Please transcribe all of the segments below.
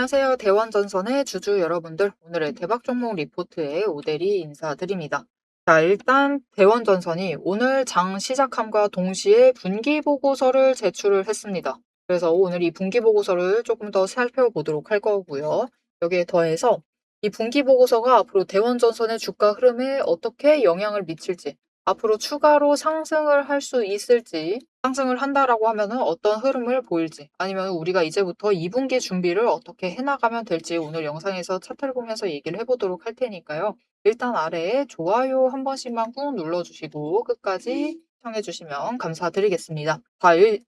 안녕하세요. 대원전선의 주주 여러분들. 오늘의 대박 종목 리포트에 오대리 인사드립니다. 자, 일단 대원전선이 오늘 장 시작함과 동시에 분기보고서를 제출을 했습니다. 그래서 오늘 이 분기보고서를 조금 더 살펴보도록 할 거고요. 여기에 더해서 이 분기보고서가 앞으로 대원전선의 주가 흐름에 어떻게 영향을 미칠지, 앞으로 추가로 상승을 할 수 있을지, 상승을 한다라고 하면은 어떤 흐름을 보일지, 아니면 우리가 이제부터 2분기 준비를 어떻게 해나가면 될지 오늘 영상에서 차트를 보면서 얘기를 해보도록 할 테니까요. 일단 아래에 좋아요 한 번씩만 꾹 눌러주시고 끝까지 시청해주시면 감사드리겠습니다.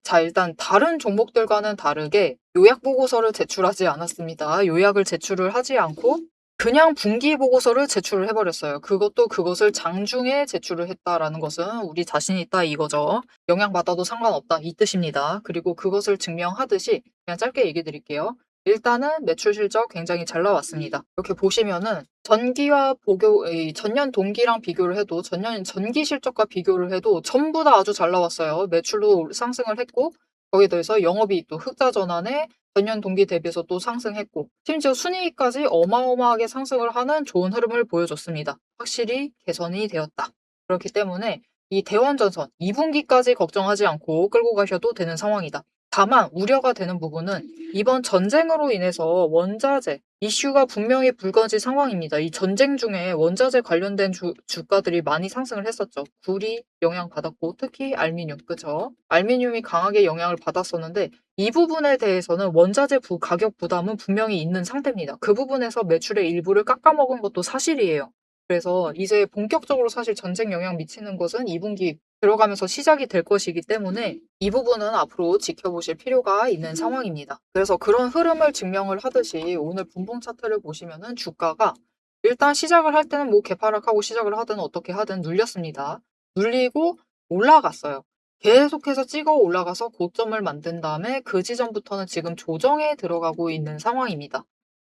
자, 일단 다른 종목들과는 다르게 요약 보고서를 제출하지 않았습니다. 요약을 제출을 하지 않고 그냥 분기 보고서를 제출을 해버렸어요. 그것을 장중에 제출을 했다라는 것은 우리 자신 있다 이거죠. 영향받아도 상관없다 이 뜻입니다. 그리고 그것을 증명하듯이 그냥 짧게 얘기 드릴게요. 일단은 매출 실적 굉장히 잘 나왔습니다. 이렇게 보시면은 전년 동기랑 비교를 해도 전기 실적과 비교를 해도 전부 다 아주 잘 나왔어요. 매출도 상승을 했고 거기에 더해서 영업이익도 흑자 전환에 전년 동기 대비해서 또 상승했고 심지어 순이익까지 어마어마하게 상승을 하는 좋은 흐름을 보여줬습니다. 확실히 개선이 되었다. 그렇기 때문에 이 대원전선 2분기까지 걱정하지 않고 끌고 가셔도 되는 상황이다. 다만 우려가 되는 부분은 이번 전쟁으로 인해서 원자재 이슈가 분명히 불거진 상황입니다. 이 전쟁 중에 원자재 관련된 주가들이 많이 상승을 했었죠. 굴이 영향받았고 특히 알미늄, 그죠? 알미늄이 강하게 영향을 받았었는데 이 부분에 대해서는 원자재 가격 부담은 분명히 있는 상태입니다. 그 부분에서 매출의 일부를 깎아먹은 것도 사실이에요. 그래서 이제 본격적으로 사실 전쟁 영향 미치는 것은 2분기 들어가면서 시작이 될 것이기 때문에 이 부분은 앞으로 지켜보실 필요가 있는 상황입니다. 그래서 그런 흐름을 증명을 하듯이 오늘 분봉 차트를 보시면은 주가가 일단 시작을 할 때는 뭐 개파락하고 시작을 하든 어떻게 하든 눌렸습니다. 눌리고 올라갔어요. 계속해서 찍어 올라가서 고점을 만든 다음에 그 지점부터는 지금 조정에 들어가고 있는 상황입니다.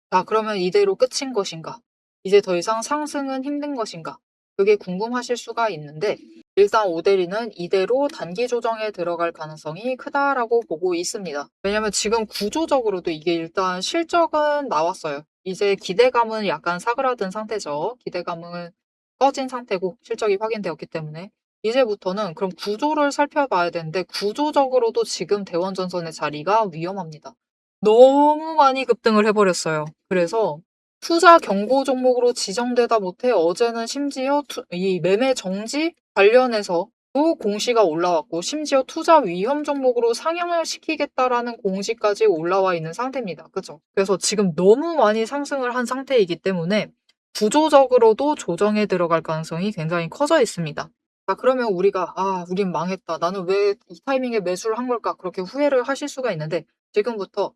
자, 그러면 이대로 끝인 것인가? 이제 더 이상 상승은 힘든 것인가? 그게 궁금하실 수가 있는데 일단 오데리는 이대로 단기 조정에 들어갈 가능성이 크다라고 보고 있습니다. 왜냐면 지금 구조적으로도 이게 일단 실적은 나왔어요. 이제 기대감은 약간 사그라든 상태죠. 기대감은 꺼진 상태고 실적이 확인되었기 때문에 이제부터는 그럼 구조를 살펴봐야 되는데 구조적으로도 지금 대원전선의 자리가 위험합니다. 너무 많이 급등을 해버렸어요. 그래서 투자 경고 종목으로 지정되다 못해 어제는 심지어 이 매매 정지 관련해서 또 공시가 올라왔고 심지어 투자 위험 종목으로 상향을 시키겠다라는 공시까지 올라와 있는 상태입니다. 그죠? 그래서 지금 너무 많이 상승을 한 상태이기 때문에 구조적으로도 조정에 들어갈 가능성이 굉장히 커져 있습니다. 자, 그러면 우리가 우린 망했다. 나는 왜 이 타이밍에 매수를 한 걸까? 그렇게 후회를 하실 수가 있는데 지금부터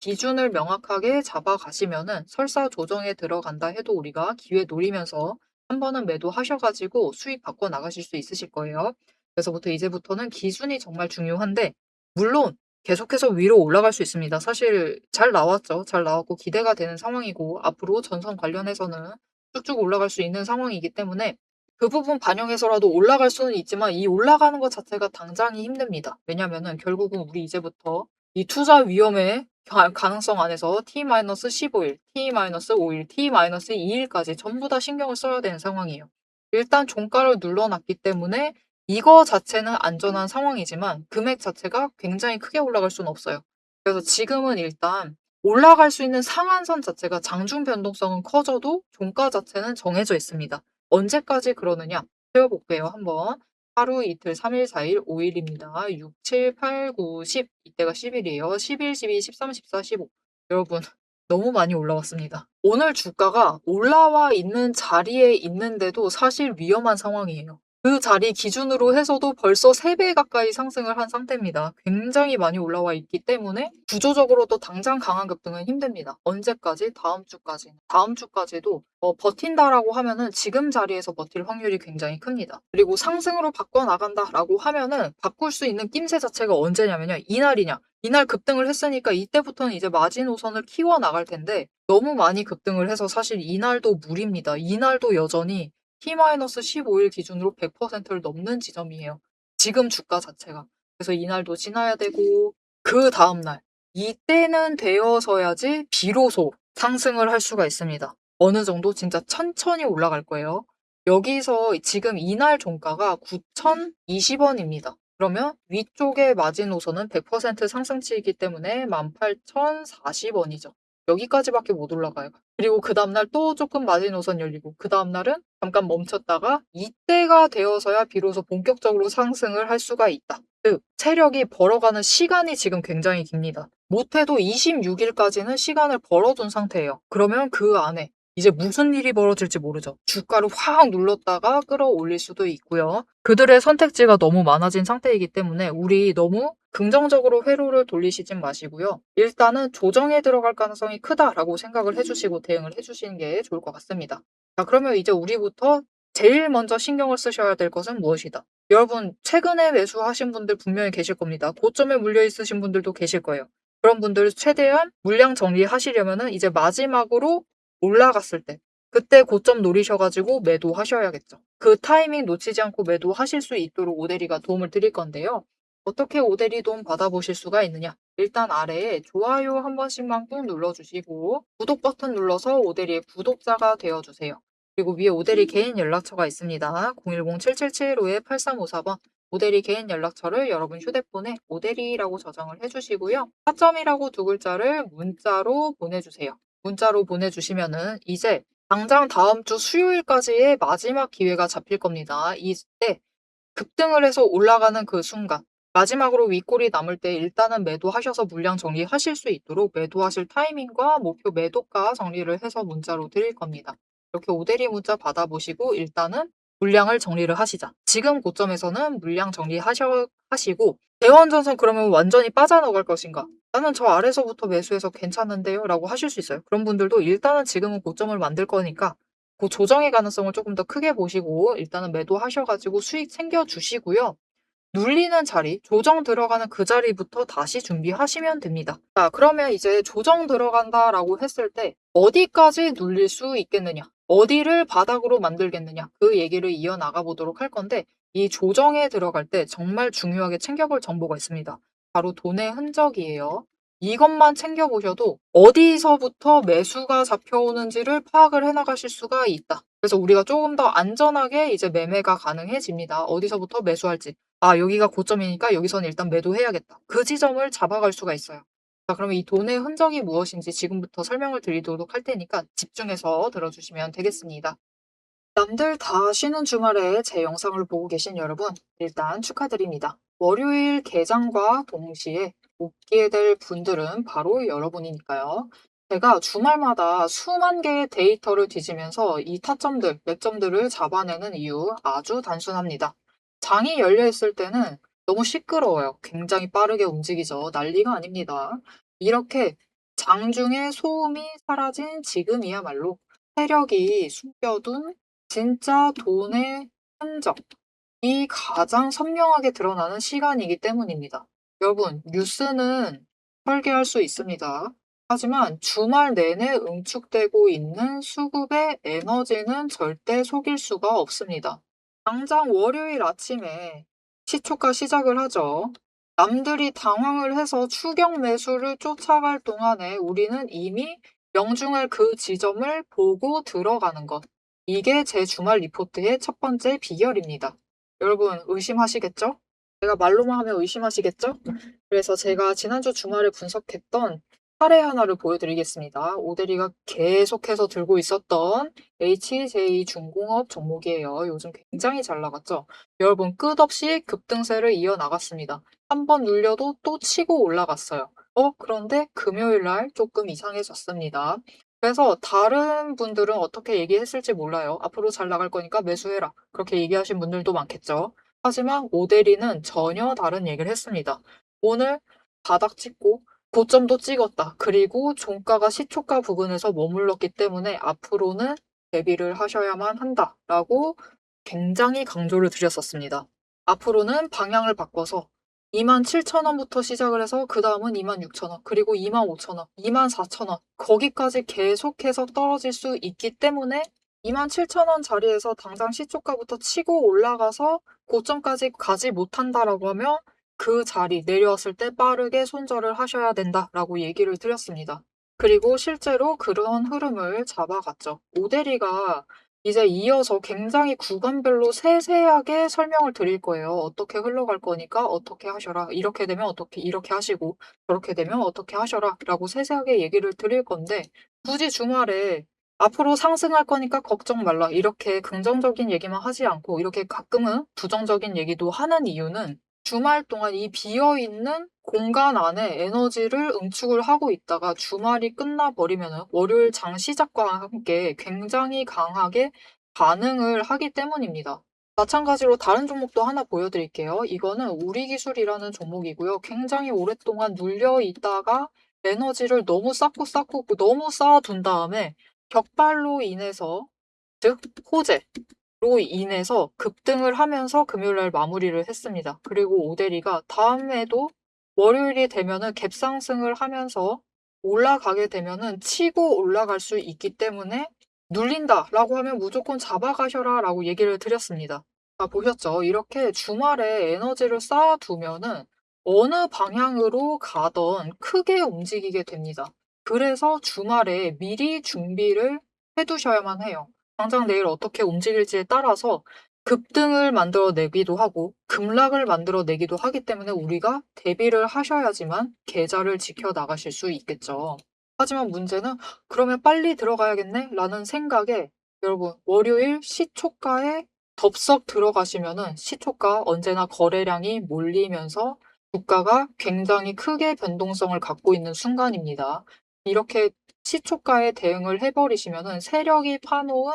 기준을 명확하게 잡아가시면은 설사 조정에 들어간다 해도 우리가 기회 노리면서 한 번은 매도하셔가지고 수익 바꿔 나가실 수 있으실 거예요. 그래서부터 이제부터는 기준이 정말 중요한데 물론 계속해서 위로 올라갈 수 있습니다. 사실 잘 나왔죠. 잘 나왔고 기대가 되는 상황이고 앞으로 전선 관련해서는 쭉쭉 올라갈 수 있는 상황이기 때문에 그 부분 반영해서라도 올라갈 수는 있지만 이 올라가는 것 자체가 당장이 힘듭니다. 왜냐면은 결국은 우리 이제부터 이 투자 위험의 가능성 안에서 T-15일, T-5일, T-2일까지 전부 다 신경을 써야 되는 상황이에요. 일단 종가를 눌러놨기 때문에 이거 자체는 안전한 상황이지만 금액 자체가 굉장히 크게 올라갈 수는 없어요. 그래서 지금은 일단 올라갈 수 있는 상한선 자체가 장중 변동성은 커져도 종가 자체는 정해져 있습니다. 언제까지 그러느냐? 세워볼게요, 한번. 하루, 이틀, 3일, 4일, 5일입니다. 6, 7, 8, 9, 10. 이때가 10일이에요. 11, 12, 13, 14, 15. 여러분, 너무 많이 올라왔습니다. 오늘 주가가 올라와 있는 자리에 있는데도 사실 위험한 상황이에요. 그 자리 기준으로 해서도 벌써 3배 가까이 상승을 한 상태입니다. 굉장히 많이 올라와 있기 때문에 구조적으로도 당장 강한 급등은 힘듭니다. 언제까지? 다음 주까지. 다음 주까지도 버틴다라고 하면은 지금 자리에서 버틸 확률이 굉장히 큽니다. 그리고 상승으로 바꿔나간다라고 하면은 바꿀 수 있는 낌새 자체가 언제냐면요. 이날이냐. 이날 급등을 했으니까 이때부터는 이제 마지노선을 키워나갈 텐데 너무 많이 급등을 해서 사실 이날도 무리입니다. 이날도 여전히 T-15일 기준으로 100%를 넘는 지점이에요. 지금 주가 자체가. 그래서 이날도 지나야 되고 그 다음날 이때는 되어서야지 비로소 상승을 할 수가 있습니다. 어느 정도 진짜 천천히 올라갈 거예요. 여기서 지금 이날 종가가 9,020원입니다. 그러면 위쪽의 마지노선은 100% 상승치이기 때문에 18,040원이죠. 여기까지밖에 못 올라가요. 그리고 그 다음날 또 조금 마지노선 열리고 그 다음날은 잠깐 멈췄다가 이때가 되어서야 비로소 본격적으로 상승을 할 수가 있다. 즉 세력이 벌어가는 시간이 지금 굉장히 깁니다. 못해도 26일까지는 시간을 벌어둔 상태예요. 그러면 그 안에 이제 무슨 일이 벌어질지 모르죠. 주가를 확 눌렀다가 끌어올릴 수도 있고요. 그들의 선택지가 너무 많아진 상태이기 때문에 우리 너무 긍정적으로 회로를 돌리시진 마시고요. 일단은 조정에 들어갈 가능성이 크다라고 생각을 해주시고 대응을 해주시는 게 좋을 것 같습니다. 자, 그러면 이제 우리부터 제일 먼저 신경을 쓰셔야 될 것은 무엇이다? 여러분, 최근에 매수하신 분들 분명히 계실 겁니다. 고점에 물려 있으신 분들도 계실 거예요. 그런 분들 최대한 물량 정리하시려면은 이제 마지막으로 올라갔을 때 그때 고점 노리셔가지고 매도하셔야겠죠. 그 타이밍 놓치지 않고 매도하실 수 있도록 오대리가 도움을 드릴 건데요. 어떻게 오대리 도움 받아보실 수가 있느냐? 일단 아래에 좋아요 한 번씩만 꾹 눌러주시고 구독 버튼 눌러서 오대리의 구독자가 되어주세요. 그리고 위에 오대리 개인 연락처가 있습니다. 010-7775-8354번 오대리 개인 연락처를 여러분 휴대폰에 오대리라고 저장을 해주시고요. 4점이라고 두 글자를 문자로 보내주세요. 문자로 보내주시면은 이제 당장 다음 주 수요일까지의 마지막 기회가 잡힐 겁니다. 이때 급등을 해서 올라가는 그 순간 마지막으로 윗골이 남을 때 일단은 매도하셔서 물량 정리하실 수 있도록 매도하실 타이밍과 목표 매도가 정리를 해서 문자로 드릴 겁니다. 이렇게 오대리 문자 받아보시고 일단은 물량을 정리를 하시자. 지금 고점에서는 물량 하시고 대원전선 그러면 완전히 빠져나갈 것인가? 나는 저 아래서부터 매수해서 괜찮은데요? 라고 하실 수 있어요. 그런 분들도 일단은 지금은 고점을 만들 거니까 그 조정의 가능성을 조금 더 크게 보시고 일단은 매도하셔가지고 수익 챙겨주시고요. 눌리는 자리, 조정 들어가는 그 자리부터 다시 준비하시면 됩니다. 자, 그러면 이제 조정 들어간다라고 했을 때 어디까지 눌릴 수 있겠느냐? 어디를 바닥으로 만들겠느냐? 그 얘기를 이어나가 보도록 할 건데 이 조정에 들어갈 때 정말 중요하게 챙겨볼 정보가 있습니다. 바로 돈의 흔적이에요. 이것만 챙겨보셔도 어디서부터 매수가 잡혀오는지를 파악을 해나가실 수가 있다. 그래서 우리가 조금 더 안전하게 이제 매매가 가능해집니다. 어디서부터 매수할지. 아, 여기가 고점이니까 여기서는 일단 매도해야겠다. 그 지점을 잡아갈 수가 있어요. 자, 그러면 이 돈의 흔적이 무엇인지 지금부터 설명을 드리도록 할 테니까 집중해서 들어주시면 되겠습니다. 남들 다 쉬는 주말에 제 영상을 보고 계신 여러분, 일단 축하드립니다. 월요일 개장과 동시에 웃게 될 분들은 바로 여러분이니까요. 제가 주말마다 수만 개의 데이터를 뒤지면서 이 타점들, 맥점들을 잡아내는 이유 아주 단순합니다. 장이 열려 있을 때는 너무 시끄러워요. 굉장히 빠르게 움직이죠. 난리가 아닙니다. 이렇게 장중에 소음이 사라진 지금이야말로 세력이 숨겨둔 진짜 돈의 흔적이 가장 선명하게 드러나는 시간이기 때문입니다. 여러분, 뉴스는 설계할 수 있습니다. 하지만 주말 내내 응축되고 있는 수급의 에너지는 절대 속일 수가 없습니다. 당장 월요일 아침에 시초가 시작을 하죠. 남들이 당황을 해서 추격 매수를 쫓아갈 동안에 우리는 이미 명중할 그 지점을 보고 들어가는 것. 이게 제 주말 리포트의 첫 번째 비결입니다. 여러분 의심하시겠죠? 제가 말로만 하면 의심하시겠죠? 그래서 제가 지난주 주말에 분석했던 사례 하나를 보여드리겠습니다. 오대리가 계속해서 들고 있었던 HJ중공업 종목이에요. 요즘 굉장히 잘 나갔죠? 여러분 끝없이 급등세를 이어나갔습니다. 한 번 눌려도 또 치고 올라갔어요. 그런데 금요일 날 조금 이상해졌습니다. 그래서 다른 분들은 어떻게 얘기했을지 몰라요. 앞으로 잘 나갈 거니까 매수해라. 그렇게 얘기하신 분들도 많겠죠. 하지만 오대리는 전혀 다른 얘기를 했습니다. 오늘 바닥 찍고 고점도 찍었다. 그리고 종가가 시초가 부근에서 머물렀기 때문에 앞으로는 대비를 하셔야만 한다라고 굉장히 강조를 드렸었습니다. 앞으로는 방향을 바꿔서 27,000원부터 시작을 해서 그 다음은 26,000원, 그리고 25,000원, 24,000원 거기까지 계속해서 떨어질 수 있기 때문에 27,000원 자리에서 당장 시초가부터 치고 올라가서 고점까지 가지 못한다라고 하면 그 자리 내려왔을 때 빠르게 손절을 하셔야 된다라고 얘기를 드렸습니다. 그리고 실제로 그런 흐름을 잡아갔죠. 모델이가 이제 이어서 굉장히 구간별로 세세하게 설명을 드릴 거예요. 어떻게 흘러갈 거니까 어떻게 하셔라. 이렇게 되면 어떻게 이렇게 하시고 저렇게 되면 어떻게 하셔라라고 세세하게 얘기를 드릴 건데 굳이 주말에 앞으로 상승할 거니까 걱정 말라. 이렇게 긍정적인 얘기만 하지 않고 이렇게 가끔은 부정적인 얘기도 하는 이유는 주말 동안 이 비어 있는 공간 안에 에너지를 응축을 하고 있다가 주말이 끝나 버리면은 월요일 장 시작과 함께 굉장히 강하게 반응을 하기 때문입니다. 마찬가지로 다른 종목도 하나 보여드릴게요. 이거는 우리기술이라는 종목이고요. 굉장히 오랫동안 눌려 있다가 에너지를 너무 쌓고 너무 쌓아둔 다음에 격발로 인해서, 즉 호재로 인해서 급등을 하면서 금요일 날 마무리를 했습니다. 그리고 오데리가 다음에도 월요일이 되면은 갭상승을 하면서 올라가게 되면은 치고 올라갈 수 있기 때문에 눌린다라고 하면 무조건 잡아가셔라라고 얘기를 드렸습니다. 보셨죠? 이렇게 주말에 에너지를 쌓아두면은 어느 방향으로 가던 크게 움직이게 됩니다. 그래서 주말에 미리 준비를 해두셔야만 해요. 당장 내일 어떻게 움직일지에 따라서 급등을 만들어내기도 하고 급락을 만들어내기도 하기 때문에 우리가 대비를 하셔야지만 계좌를 지켜나가실 수 있겠죠. 하지만 문제는 '그러면 빨리 들어가야겠네.' 라는 생각에 여러분 월요일 시초가에 덥석 들어가시면은 시초가 언제나 거래량이 몰리면서 주가가 굉장히 크게 변동성을 갖고 있는 순간입니다. 이렇게 시초가에 대응을 해 버리시면은 세력이 파놓은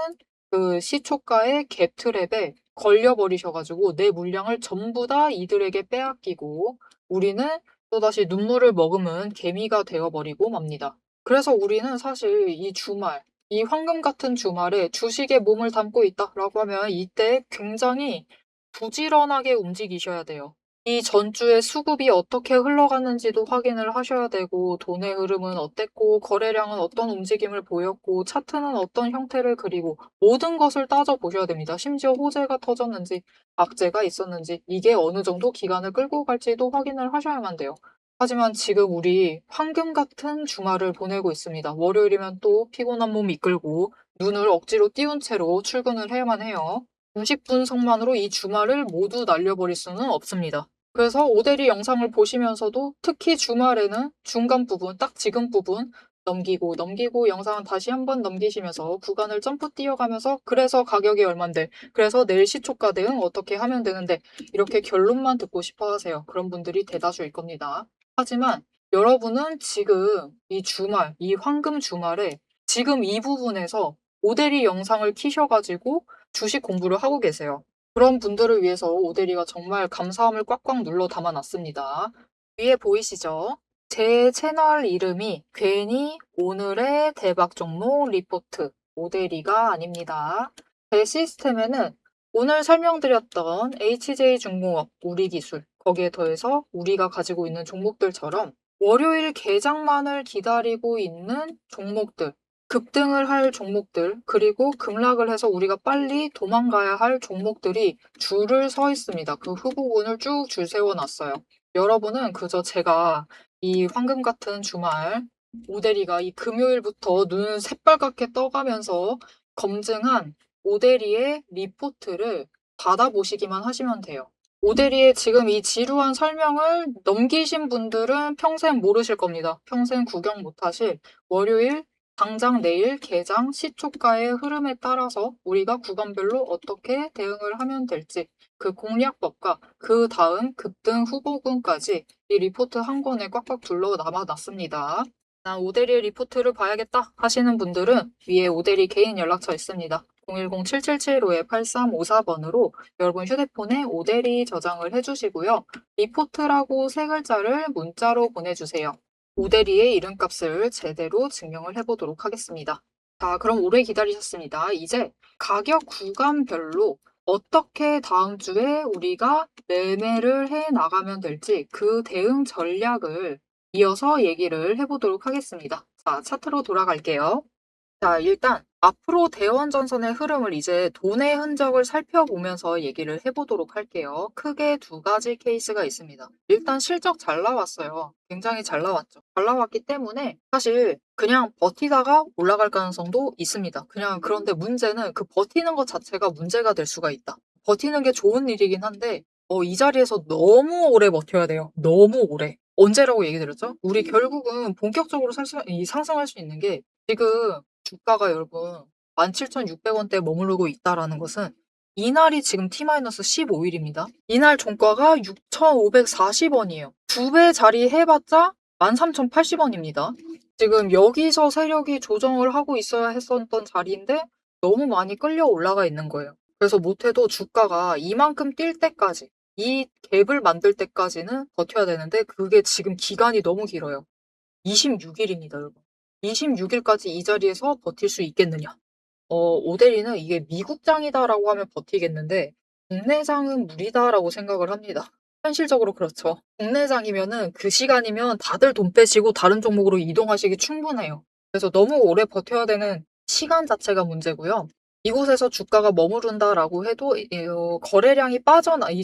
그 시초가의 갭 트랩에 걸려 버리셔 가지고 내 물량을 전부 다 이들에게 빼앗기고 우리는 또다시 눈물을 머금은 개미가 되어 버리고 맙니다. 그래서 우리는 사실 이 주말, 이 황금 같은 주말에 '주식에 몸을 담고 있다.'라고 하면 이때 굉장히 부지런하게 움직이셔야 돼요. 이 전주의 수급이 어떻게 흘러갔는지도 확인을 하셔야 되고 돈의 흐름은 어땠고 거래량은 어떤 움직임을 보였고 차트는 어떤 형태를 그리고 모든 것을 따져보셔야 됩니다. 심지어 호재가 터졌는지 악재가 있었는지 이게 어느 정도 기간을 끌고 갈지도 확인을 하셔야만 돼요. 하지만 지금 우리 황금 같은 주말을 보내고 있습니다. 월요일이면 또 피곤한 몸 이끌고 눈을 억지로 띄운 채로 출근을 해야만 해요. 90분석만으로 이 주말을 모두 날려버릴 수는 없습니다. 그래서 오대리 영상을 보시면서도 특히 주말에는 중간 부분, 딱 지금 부분 넘기고 영상은 다시 한번 넘기시면서 구간을 점프 뛰어가면서 그래서 가격이 얼만데, 그래서 내일 시초가 대응 어떻게 하면 되는데 이렇게 결론만 듣고 싶어 하세요. 그런 분들이 대다수일 겁니다. 하지만 여러분은 지금 이 주말, 이 황금 주말에 지금 이 부분에서 오대리 영상을 키셔가지고 주식 공부를 하고 계세요. 그런 분들을 위해서 오대리가 정말 감사함을 꽉꽉 눌러 담아 놨습니다. 위에 보이시죠? 제 채널 이름이 괜히 오늘의 대박 종목 리포트 오대리가 아닙니다. 제 시스템에는 오늘 설명드렸던 HJ중공업, 우리기술, 거기에 더해서 우리가 가지고 있는 종목들처럼 월요일 개장만을 기다리고 있는 종목들, 급등을 할 종목들, 그리고 급락을 해서 우리가 빨리 도망가야 할 종목들이 줄을 서 있습니다. 그 후보군을 쭉 줄 세워놨어요. 여러분은 그저 제가 이 황금 같은 주말 오대리가 이 금요일부터 눈 새빨갛게 떠가면서 검증한 오대리의 리포트를 받아보시기만 하시면 돼요. 오대리의 지금 이 지루한 설명을 넘기신 분들은 평생 모르실 겁니다. 평생 구경 못하실 월요일 당장 내일 개장 시초가의 흐름에 따라서 우리가 구간별로 어떻게 대응을 하면 될지 그 공략법과 그 다음 급등 후보군까지 이 리포트 한 권에 꽉꽉 둘러 남아놨습니다. 난 오대리의 리포트를 봐야겠다 하시는 분들은 위에 오대리 개인 연락처 있습니다. 010-7755-8354번으로 여러분 휴대폰에 오대리 저장을 해주시고요. 리포트라고 세 글자를 문자로 보내주세요. 오대리의 이름값을 제대로 증명을 해보도록 하겠습니다. 자, 그럼 오래 기다리셨습니다. 이제 가격 구간별로 어떻게 다음 주에 우리가 매매를 해 나가면 될지 그 대응 전략을 이어서 얘기를 해보도록 하겠습니다. 자, 차트로 돌아갈게요. 자, 일단 앞으로 대원전선의 흐름을 이제 돈의 흔적을 살펴보면서 얘기를 해보도록 할게요. 크게 두 가지 케이스가 있습니다. 일단 실적 잘 나왔어요. 굉장히 잘 나왔죠. 잘 나왔기 때문에 사실 그냥 버티다가 올라갈 가능성도 있습니다. 그냥 그런데 문제는 그 버티는 것 자체가 문제가 될 수가 있다. 버티는 게 좋은 일이긴 한데 이 자리에서 너무 오래 버텨야 돼요. 너무 오래. 언제라고 얘기 드렸죠? 우리 결국은 본격적으로 상승할 수 있는 게 지금 주가가 여러분 17,600원대에 머무르고 있다라는 것은 이날이 지금 T-15일입니다. 이날 종가가 6,540원이에요. 2배 자리 해봤자 13,080원입니다. 지금 여기서 세력이 조정을 하고 있어야 했었던 자리인데 너무 많이 끌려 올라가 있는 거예요. 그래서 못해도 주가가 이만큼 뛸 때까지 이 갭을 만들 때까지는 버텨야 되는데 그게 지금 기간이 너무 길어요. 26일입니다, 여러분. 26일까지 이 자리에서 버틸 수 있겠느냐? 오데리는 이게 미국장이다라고 하면 버티겠는데 국내장은 무리다라고 생각을 합니다. 현실적으로 그렇죠. 국내장이면은 그 시간이면 다들 돈 빼시고 다른 종목으로 이동하시기 충분해요. 그래서 너무 오래 버텨야 되는 시간 자체가 문제고요. 이곳에서 주가가 머무른다라고 해도 거래량이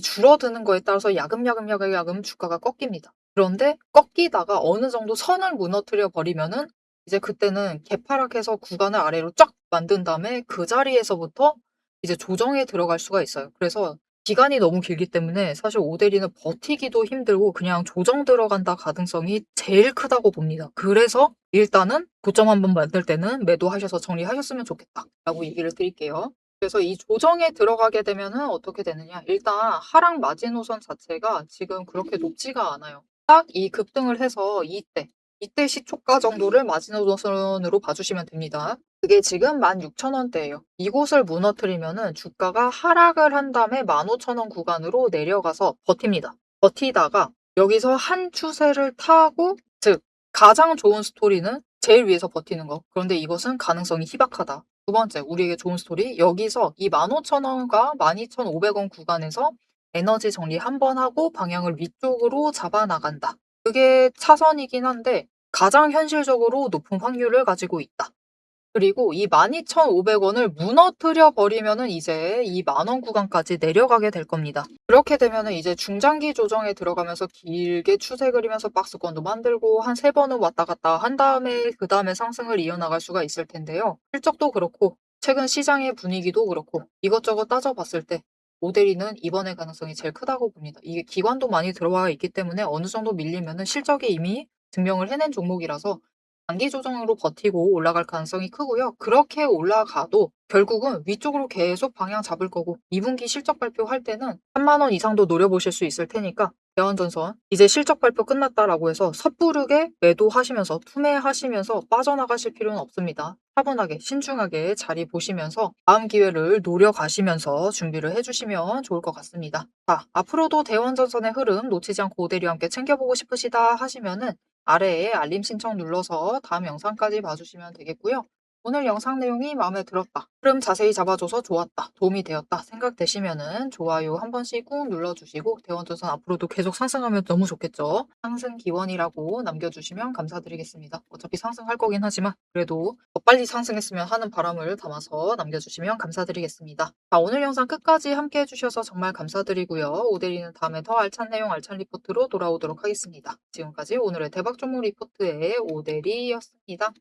줄어드는 거에 따라서 야금야금 주가가 꺾입니다. 그런데 꺾이다가 어느 정도 선을 무너뜨려 버리면은 이제 그때는 개파락해서 구간을 아래로 쫙 만든 다음에 그 자리에서부터 이제 조정에 들어갈 수가 있어요. 그래서 기간이 너무 길기 때문에 사실 오데리는 버티기도 힘들고 그냥 조정 들어간다 가능성이 제일 크다고 봅니다. 그래서 일단은 고점 한번 만들 때는 매도하셔서 정리하셨으면 좋겠다라고 얘기를 드릴게요. 그래서 이 조정에 들어가게 되면은 어떻게 되느냐. 일단 하락 마지노선 자체가 지금 그렇게 높지가 않아요. 딱 이 급등을 해서 이때 시초가 정도를 마지노선으로 봐주시면 됩니다. 그게 지금 16,000원대예요. 이곳을 무너뜨리면은 주가가 하락을 한 다음에 15,000원 구간으로 내려가서 버팁니다. 버티다가 여기서 한 추세를 타고 즉 가장 좋은 스토리는 제일 위에서 버티는 거. 그런데 이것은 가능성이 희박하다. 두 번째, 우리에게 좋은 스토리. 여기서 이 15,000원과 12,500원 구간에서 에너지 정리 한번 하고 방향을 위쪽으로 잡아 나간다. 그게 차선이긴 한데 가장 현실적으로 높은 확률을 가지고 있다. 그리고 이 12,500원을 무너뜨려 버리면은 이제 이 10,000원 구간까지 내려가게 될 겁니다. 그렇게 되면은 이제 중장기 조정에 들어가면서 길게 추세 그리면서 박스권도 만들고 한 3번은 왔다 갔다 한 다음에 그다음에 상승을 이어나갈 수가 있을 텐데요. 실적도 그렇고 최근 시장의 분위기도 그렇고 이것저것 따져봤을 때 모델이는 이번의 가능성이 제일 크다고 봅니다. 이게 기관도 많이 들어와 있기 때문에 어느 정도 밀리면은 실적이 이미 증명을 해낸 종목이라서 단기 조정으로 버티고 올라갈 가능성이 크고요. 그렇게 올라가도 결국은 위쪽으로 계속 방향 잡을 거고 2분기 실적 발표할 때는 3만 원 이상도 노려보실 수 있을 테니까 대원전선 이제 실적 발표 끝났다라고 해서 섣부르게 매도하시면서 투매하시면서 빠져나가실 필요는 없습니다. 차분하게 신중하게 자리 보시면서 다음 기회를 노려가시면서 준비를 해주시면 좋을 것 같습니다. 자, 앞으로도 대원전선의 흐름 놓치지 않고 오대리와 함께 챙겨보고 싶으시다 하시면은 아래에 알림 신청 눌러서 다음 영상까지 봐주시면 되겠고요. 오늘 영상 내용이 마음에 들었다. 흐름 자세히 잡아줘서 좋았다. 도움이 되었다. 생각되시면은 좋아요 한 번씩 꾹 눌러주시고 대원전선 앞으로도 계속 상승하면 너무 좋겠죠. 상승 기원이라고 남겨주시면 감사드리겠습니다. 어차피 상승할 거긴 하지만 그래도 더 빨리 상승했으면 하는 바람을 담아서 남겨주시면 감사드리겠습니다. 자, 오늘 영상 끝까지 함께 해주셔서 정말 감사드리고요. 오대리는 다음에 더 알찬 내용 알찬 리포트로 돌아오도록 하겠습니다. 지금까지 오늘의 대박 종목 리포트의 오대리였습니다.